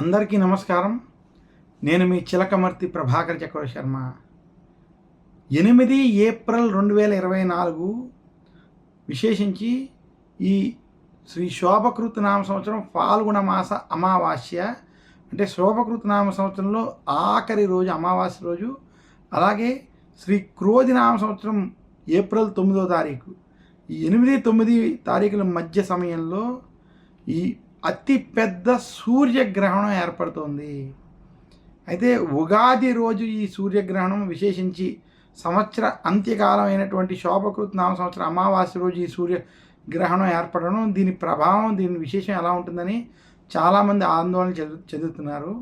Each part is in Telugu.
అందరికీ నమస్కారం. నేను మీ చిలకమర్తి ప్రభాకర్ చక్రవర్తి శర్మ. 8 ఏప్రిల్ 2024 విశేషించి ఈ శ్రీ శోభకృత్ నామ సంవత్సరం ఫాల్గుణ మాస అమావాస్య, అంటే శోభకృత్ నామ సంవత్సరంలో ఆఖరి రోజు అమావాస్య రోజు. అలాగే శ్రీ క్రోధి నామ సంవత్సరం ఏప్రిల్ 9వ తారీఖు. ఈ 8-9 తారీఖుల మధ్య సమయంలో ఈ అతి పెద్ద సూర్యగ్రహణం ఏర్పడుతోంది. అయితే ఉగాది రోజు ఈ సూర్యగ్రహణం, విశేషించి సంవత్సర అంత్యకాలం అయినటువంటి శోభకృత్ నామ సంవత్సరం అమావాస్య రోజు ఈ సూర్యగ్రహణం ఏర్పడడం, దీని ప్రభావం, దీని విశేషం ఎలా ఉంటుందని చాలామంది ఆందోళన చెందుతున్నారు.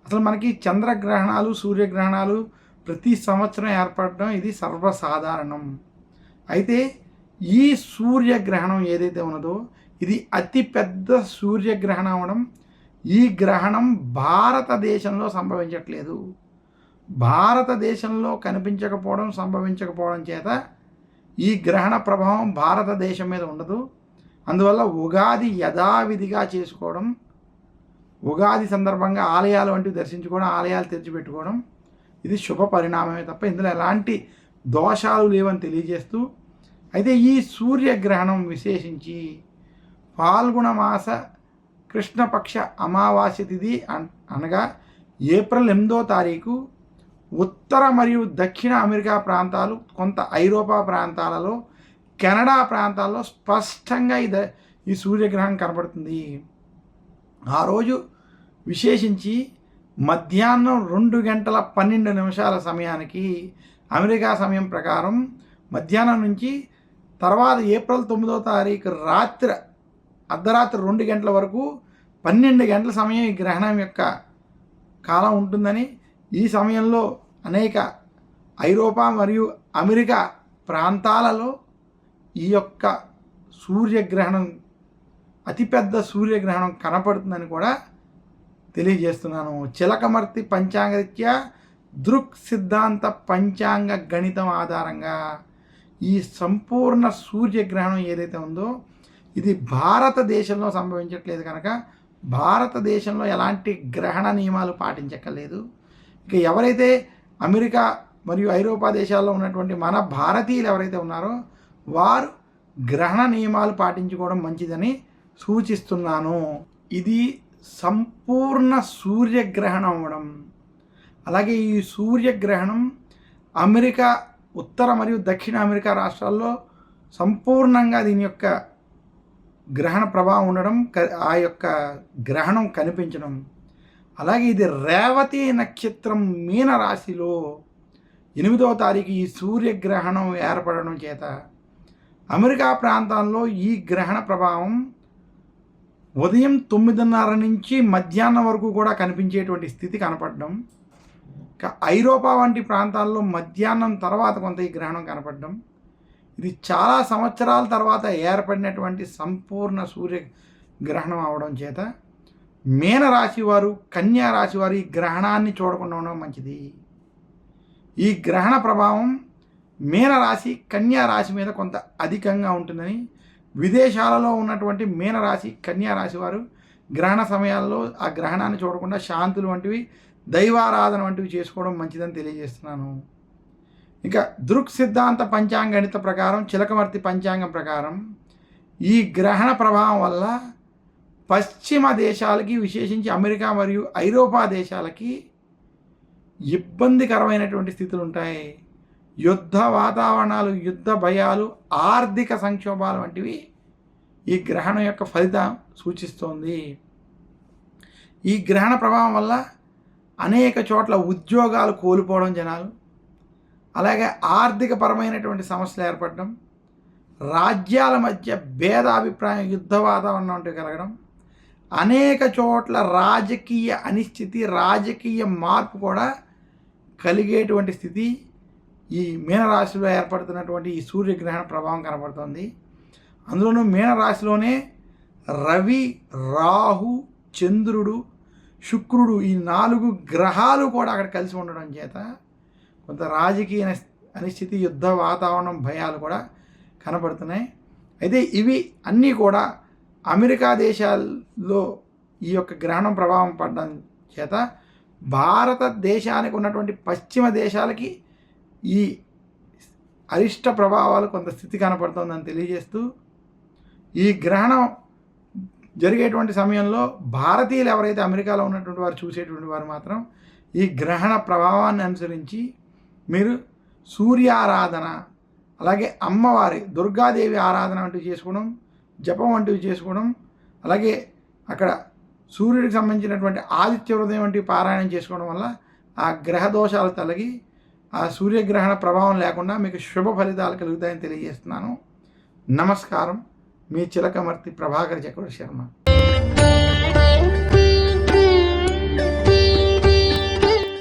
అసలు మనకి చంద్రగ్రహణాలు, సూర్యగ్రహణాలు ప్రతి సంవత్సరం ఏర్పడడం ఇది సర్వసాధారణం. అయితే ఈ సూర్యగ్రహణం ఏదైతే ఉన్నదో ఇది అతి పెద్ద సూర్యగ్రహణం అవడం. ఈ గ్రహణం భారతదేశంలో సంభవించట్లేదు. భారతదేశంలో సంభవించకపోవడం చేత ఈ గ్రహణ ప్రభావం భారతదేశం మీద ఉండదు. అందువల్ల ఉగాది యథావిధిగా చేసుకోవడం, ఉగాది సందర్భంగా ఆలయాలు వంటివి దర్శించుకోవడం, ఆలయాలు తెరిచిపెట్టుకోవడం ఇది శుభ పరిణామమే తప్ప ఇందులో ఎలాంటి దోషాలు లేవని తెలియజేస్తూ, అయితే ఈ సూర్యగ్రహణం విశేషించి ఫాల్గుణ మాస కృష్ణపక్ష అమావాస్య తిథి అనగా ఏప్రిల్ 8వ తారీఖు ఉత్తర మరియు దక్షిణ అమెరికా ప్రాంతాలు, కొంత ఐరోపా ప్రాంతాలలో, కెనడా ప్రాంతాల్లో స్పష్టంగా ఈ సూర్యగ్రహణం కనబడుతుంది. ఆ రోజు విశేషించి మధ్యాహ్నం 2:12 సమయానికి అమెరికా సమయం ప్రకారం మధ్యాహ్నం నుంచి తర్వాత ఏప్రిల్ 9వ తారీఖు అర్ధరాత్రి 2 గంటల వరకు 12 గంటల సమయం ఈ గ్రహణం యొక్క కాలం ఉంటుందని, ఈ సమయంలో అనేక ఐరోపా మరియు అమెరికా ప్రాంతాలలో ఈ యొక్క సూర్యగ్రహణం, అతిపెద్ద సూర్యగ్రహణం కనపడుతుందని కూడా తెలియజేస్తున్నాను. చిలకమర్తి పంచాంగరీత్యా దృక్ సిద్ధాంత పంచాంగ గణితం ఆధారంగా ఈ సంపూర్ణ సూర్యగ్రహణం ఏదైతే ఉందో ఇది భారతదేశంలో సంభవించట్లేదు కనుక భారతదేశంలో ఎలాంటి గ్రహణ నియమాలు పాటించక్కర్లేదు. ఇక ఎవరైతే అమెరికా మరియు ఐరోపా దేశాల్లో ఉన్నటువంటి మన భారతీయులు ఎవరైతే ఉన్నారో వారు గ్రహణ నియమాలు పాటించుకోవడం మంచిదని సూచిస్తున్నాను. ఇది సంపూర్ణ సూర్యగ్రహణం అవ్వడం. అలాగే ఈ సూర్యగ్రహణం అమెరికా ఉత్తర మరియు దక్షిణ అమెరికా రాష్ట్రాల్లో సంపూర్ణంగా దీని యొక్క గ్రహణ ప్రభావం ఉండడం, ఆ యొక్క గ్రహణం కనిపించడం. అలాగే ఇది రేవతి నక్షత్రం మీన రాశిలో 8వ తారీఖు ఈ సూర్యగ్రహణం ఏర్పడడం చేత అమెరికా ప్రాంతాల్లో ఈ గ్రహణ ప్రభావం ఉదయం 9:30 నుంచి మధ్యాహ్నం వరకు కూడా కనిపించేటువంటి స్థితి కనపడడం. ఐరోపా వంటి ప్రాంతాల్లో మధ్యాహ్నం తర్వాత కొంత ఈ గ్రహణం కనపడడం. ఇది చాలా సంవత్సరాల తర్వాత ఏర్పడినటువంటి సంపూర్ణ సూర్యగ్రహణం అవడం చేత మీనరాశి వారు, కన్యా రాశి వారు ఈ గ్రహణాన్ని చూడకుండా ఉండడం మంచిది. ఈ గ్రహణ ప్రభావం మీనరాశి, కన్యా రాశి మీద కొంత అధికంగా ఉంటుందని, విదేశాలలో ఉన్నటువంటి మీనరాశి, కన్యా రాశి వారు గ్రహణ సమయాల్లో ఆ గ్రహణాన్ని చూడకుండా శాంతులు వంటివి, దైవారాధన వంటివి చేసుకోవడం మంచిదని తెలియజేస్తున్నాను. ఇక దృక్ సిద్ధాంత పంచాంగణిత ప్రకారం, చిలకమర్తి పంచాంగం ప్రకారం ఈ గ్రహణ ప్రభావం వల్ల పశ్చిమ దేశాలకి, విశేషించి అమెరికా మరియు ఐరోపా దేశాలకి ఇబ్బందికరమైనటువంటి స్థితులు ఉంటాయి. యుద్ధ వాతావరణాలు, యుద్ధ భయాలు, ఆర్థిక సంక్షోభాలు వంటివి ఈ గ్రహణం యొక్క ఫలితం సూచిస్తోంది. ఈ గ్రహణ ప్రభావం వల్ల అనేక చోట్ల ఉద్యోగాలు కోల్పోవడం జనాలు, అలాగే ఆర్థికపరమైనటువంటి సమస్యలు ఏర్పడడం, రాజ్యాల మధ్య భేదాభిప్రాయం, యుద్ధ వాతావరణం వంటివి కలగడం, అనేక చోట్ల రాజకీయ అనిశ్చితి, రాజకీయ మార్పు కూడా కలిగేటువంటి స్థితి ఈ మీనరాశిలో ఏర్పడుతున్నటువంటి ఈ సూర్యగ్రహణ ప్రభావం కనబడుతుంది. అందులోనూ మీనరాశిలోనే రవి, రాహు, చంద్రుడు, శుక్రుడు, ఈ 4 గ్రహాలు కూడా అక్కడ కలిసి ఉండడం చేత కొంత రాజకీయ అనిశ్చితి, యుద్ధ వాతావరణం, భయాలు కూడా కనబడుతున్నాయి. అయితే ఇవి అన్నీ కూడా అమెరికా దేశాల్లో ఈ యొక్క గ్రహణం ప్రభావం పడడం చేత భారతదేశానికి ఉన్నటువంటి పశ్చిమ దేశాలకి ఈ అరిష్ట ప్రభావాలు కొంత స్థితి కనపడుతుందని తెలియజేస్తూ, ఈ గ్రహణం జరిగేటువంటి సమయంలో భారతీయులు ఎవరైతే అమెరికాలో ఉన్నటువంటి వారు చూసేటువంటి వారు మాత్రం ఈ గ్రహణ ప్రభావాన్ని అనుసరించి మీరు సూర్యారాధన, అలాగే అమ్మవారి దుర్గాదేవి ఆరాధన వంటివి చేసుకోవడం, జపం వంటివి చేసుకోవడం, అలాగే అక్కడ సూర్యుడికి సంబంధించినటువంటి ఆదిత్య హృదయం వంటివి పారాయణం చేసుకోవడం వల్ల ఆ గ్రహ దోషాలు తొలగి ఆ సూర్యగ్రహణ ప్రభావం లేకుండా మీకు శుభ ఫలితాలు కలుగుతాయని తెలియజేస్తున్నాను. నమస్కారం. మీ చిలకమర్తి ప్రభాకర్ చక్రవర్తి శర్మ.